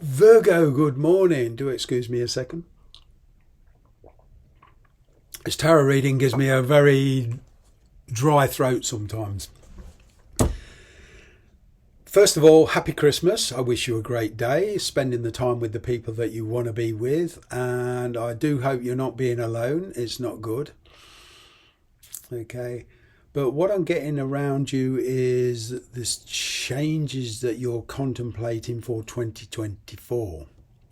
Virgo, good morning. Do excuse me a second. This tarot reading gives me a very dry throat sometimes. First of all, happy Christmas. I wish you a great day, spending the time with the people that you want to be with. And I do hope you're not being alone. It's not good. Okay. But what I'm getting around you is this changes that you're contemplating for 2024.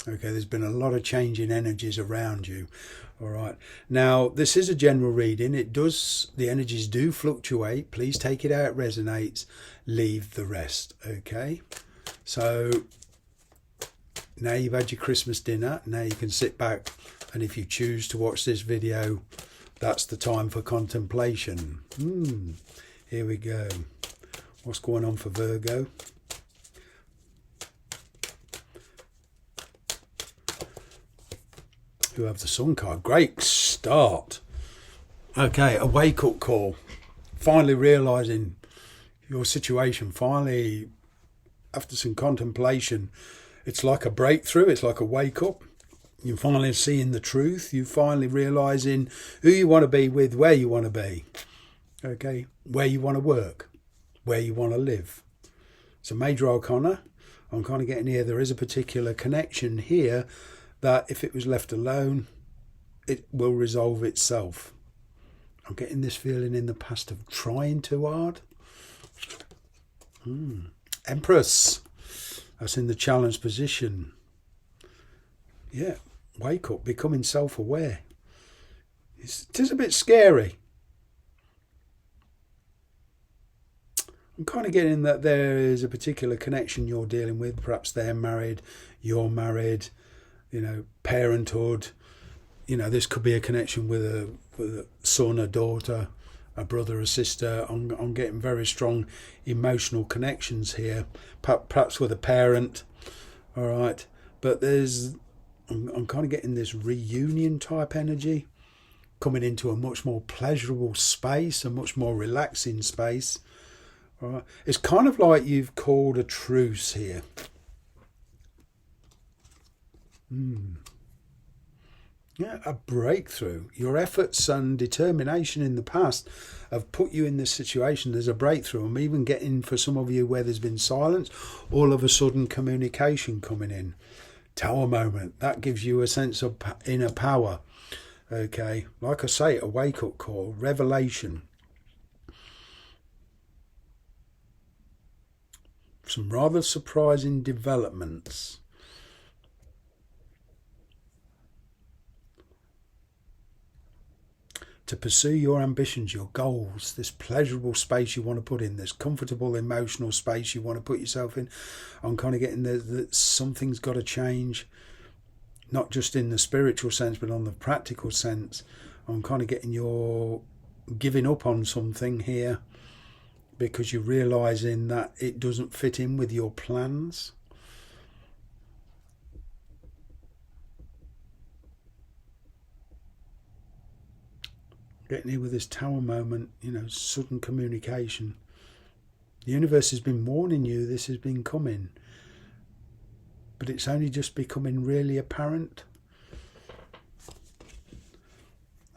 Okay, there's been a lot of change in energies around you. All right. Now, this is a general reading. The energies do fluctuate. Please take it how it resonates. Leave the rest. Okay. So now you've had your Christmas dinner. Now you can sit back, and if you choose to watch this video, that's the time for contemplation. Here we go. What's going on for Virgo? You have the Sun card. Great start. Okay, a wake-up call. Finally realising your situation. Finally, after some contemplation, it's like a breakthrough. It's like a wake-up. You're finally seeing the truth. You're finally realising who you want to be with, where you want to be. Okay, where you want to work, where you want to live. It's a major arcana. I'm kind of getting here. There is a particular connection here that if it was left alone, it will resolve itself. I'm getting this feeling in the past of trying too hard. Empress. That's in the challenge position. Yeah, wake up, becoming self-aware. It is a bit scary. I'm kind of getting that there is a particular connection you're dealing with. Perhaps they're married, you're married, parenthood. This could be a connection with a son, a daughter, a brother, a sister. I'm getting very strong emotional connections here. Perhaps with a parent. All right. But I'm kind of getting this reunion type energy coming into a much more pleasurable space, a much more relaxing space. All right. It's kind of like you've called a truce here. Yeah, a breakthrough. Your efforts and determination in the past have put you in this situation. There's a breakthrough. I'm even getting, for some of you where there's been silence, all of a sudden communication coming in. Tower moment. That gives you a sense of inner power. Okay, like I say, a wake-up call, revelation. Some rather surprising developments. To pursue your ambitions, your goals, this pleasurable space you want to put in, this comfortable emotional space you want to put yourself in. I'm kind of getting that something's got to change, not just in the spiritual sense, but on the practical sense. I'm kind of getting you're giving up on something here because you're realising that it doesn't fit in with your plans. Getting here with this tower moment, sudden communication. The universe has been warning you this has been coming, but it's only just becoming really apparent.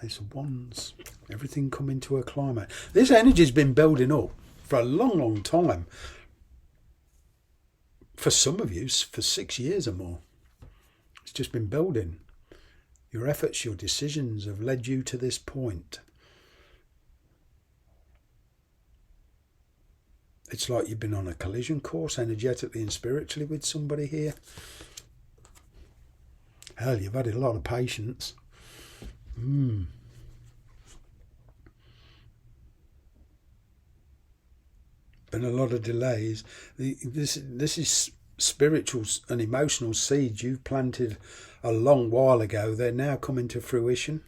Ace of Wands, everything coming to a climax. This energy's been building up for a long, long time. For some of you, for 6 years or more. It's just been building. Your efforts, your decisions have led you to this point. It's like you've been on a collision course energetically and spiritually with somebody here. Hell, you've had a lot of patience. Been a lot of delays. This is spiritual and emotional seeds you've planted a long while ago. They're now coming to fruition.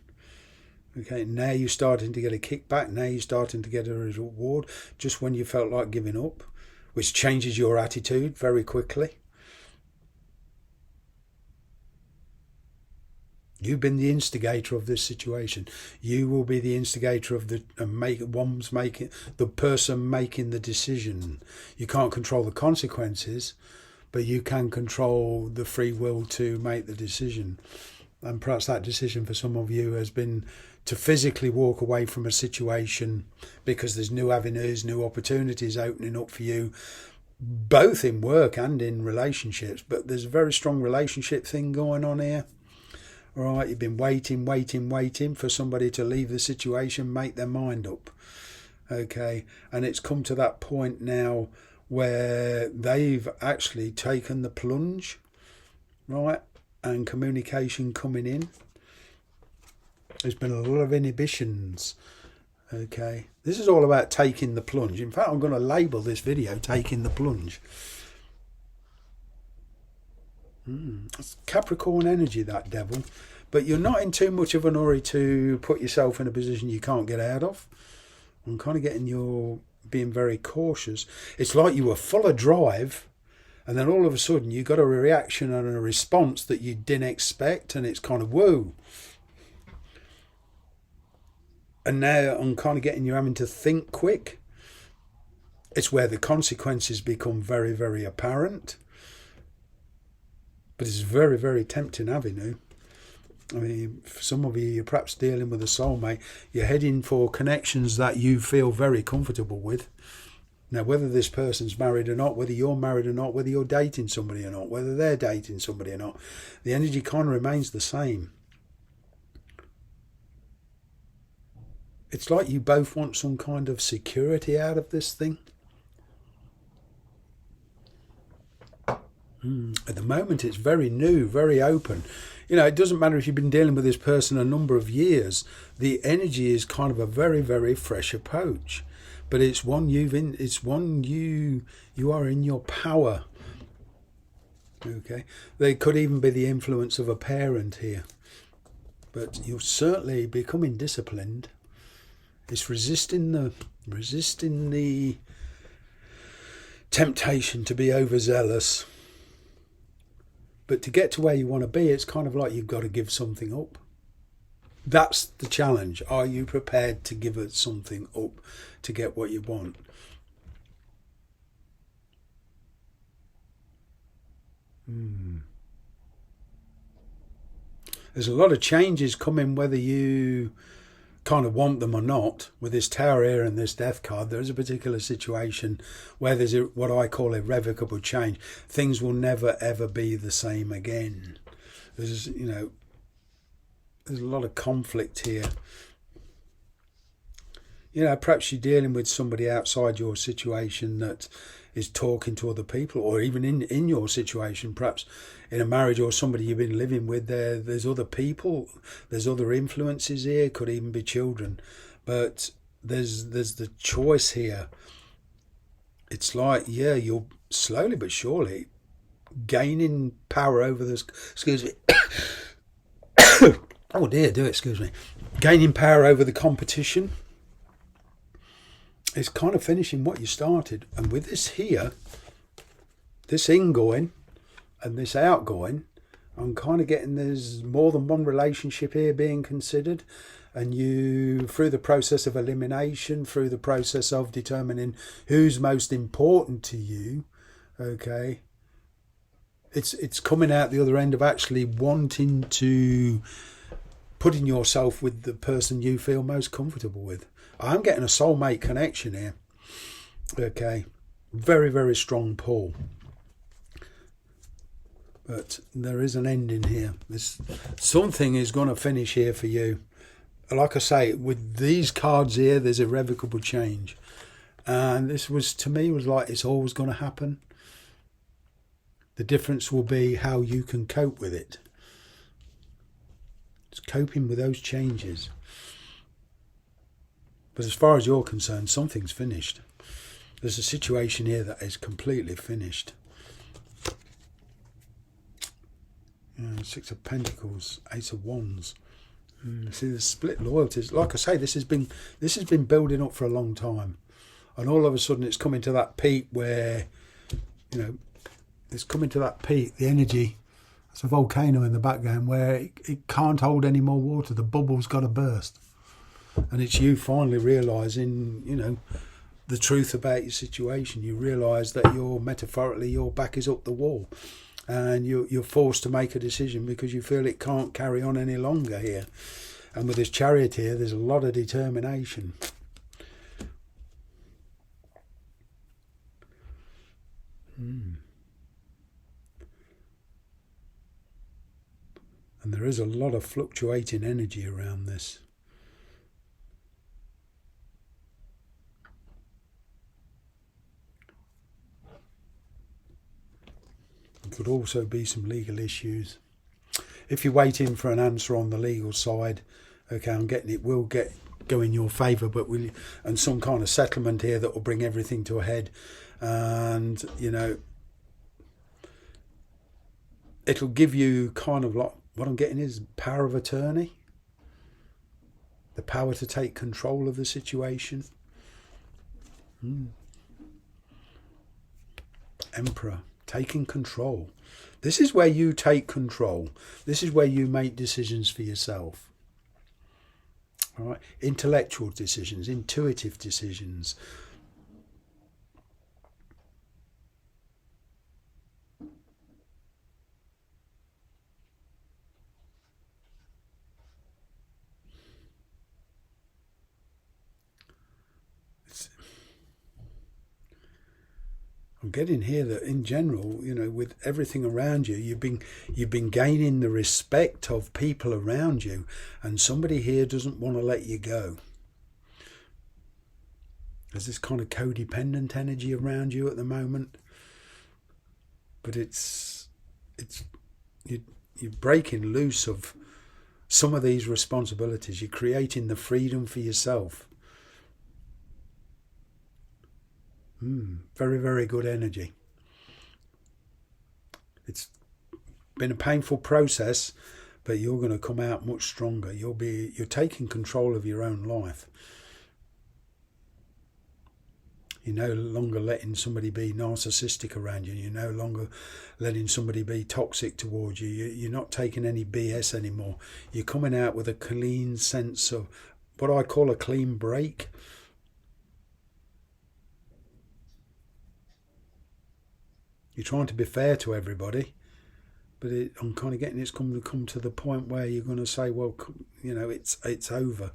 Okay, now you're starting to get a kickback. Now you're starting to get a reward just when you felt like giving up, which changes your attitude very quickly. You've been the instigator of this situation. You will be the instigator of the person making the decision. You can't control the consequences, but you can control the free will to make the decision. And perhaps that decision for some of you has been to physically walk away from a situation because there's new avenues, new opportunities opening up for you, both in work and in relationships. But there's a very strong relationship thing going on here. All right, you've been waiting for somebody to leave the situation, make their mind up. Okay, and it's come to that point now where they've actually taken the plunge, right, and communication coming in. There's been a lot of inhibitions. Okay, this is all about taking the plunge. In fact, I'm going to label this video "Taking the Plunge." It's Capricorn energy, that devil. But you're not in too much of an hurry to put yourself in a position you can't get out of. I'm kind of getting you're being very cautious. It's like you were full of drive, and then all of a sudden you got a reaction and a response that you didn't expect, and it's kind of whoa. And now I'm kind of getting you having to think quick. It's where the consequences become very, very apparent. But it's a very, very tempting avenue. I mean, for some of you, you're perhaps dealing with a soulmate. You're heading for connections that you feel very comfortable with. Now, whether this person's married or not, whether you're married or not, whether you're dating somebody or not, whether they're dating somebody or not, the energy kind of remains the same. It's like you both want some kind of security out of this thing. At the moment, it's very new, very open. You know, it doesn't matter if you've been dealing with this person a number of years. The energy is kind of a very, very fresh approach. But it's one you are in your power. Okay, there could even be the influence of a parent here. But you're certainly becoming disciplined. It's resisting the temptation to be overzealous. But to get to where you want to be, it's kind of like you've got to give something up. That's the challenge. Are you prepared to give it something up to get what you want? There's a lot of changes coming, whether you kind of want them or not. With this Tower here and this Death card, there is a particular situation where there's what I call irrevocable change. Things will never ever be the same again. There's a lot of conflict here. Perhaps you're dealing with somebody outside your situation that is talking to other people, or even in your situation, perhaps in a marriage or somebody you've been living with, there's other people, there's other influences here, could even be children. But there's the choice here. It's like, you're slowly but surely gaining power over this, excuse me, oh dear, excuse me, gaining power over the competition. It's kind of finishing what you started. And with this here, this ingoing and this outgoing, I'm kind of getting there's more than one relationship here being considered. And you, through the process of elimination, through the process of determining who's most important to you, okay, it's coming out the other end of actually wanting to putting yourself with the person you feel most comfortable with. I'm getting a soulmate connection here. Okay. Very, very strong pull. But there is an ending here. Something is going to finish here for you. Like I say, with these cards here, there's irrevocable change. And this was, to me, was like it's always going to happen. The difference will be how you can cope with it. It's coping with those changes. But as far as you're concerned, something's finished. There's a situation here that is completely finished. Six of Pentacles, Ace of Wands. See, the split loyalties. Like I say, this has been building up for a long time, and all of a sudden it's coming to that peak where, it's coming to that peak. The energy. It's a volcano in the background where it can't hold any more water. The bubble's got to burst. And it's you finally realising, the truth about your situation. You realise that metaphorically your back is up the wall, and you're forced to make a decision because you feel it can't carry on any longer here. And with this Chariot here, there's a lot of determination. And there is a lot of fluctuating energy around this. There could also be some legal issues. If you're waiting for an answer on the legal side, okay, I'm getting it will go in your favour, but and some kind of settlement here that will bring everything to a head, and it'll give you kind of like what I'm getting is power of attorney, the power to take control of the situation. Emperor, taking control. This is where you take control. This is where you make decisions for yourself. All right, intellectual decisions, intuitive decisions. I'm getting here that in general, with everything around you, you've been gaining the respect of people around you, and somebody here doesn't want to let you go. There's this kind of codependent energy around you at the moment, but you're breaking loose of some of these responsibilities. You're creating the freedom for yourself. Very, very good energy. It's been a painful process, but you're going to come out much stronger. You're taking control of your own life. You're no longer letting somebody be narcissistic around you. You're no longer letting somebody be toxic towards you. You're not taking any BS anymore. You're coming out with a clean sense of what I call a clean break. You're trying to be fair to everybody, but I'm kind of getting it's come to the point where you're going to say, well, it's over.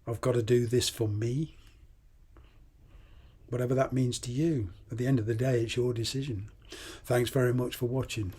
I've got to do this for me. Whatever that means to you. At the end of the day, it's your decision. Thanks very much for watching.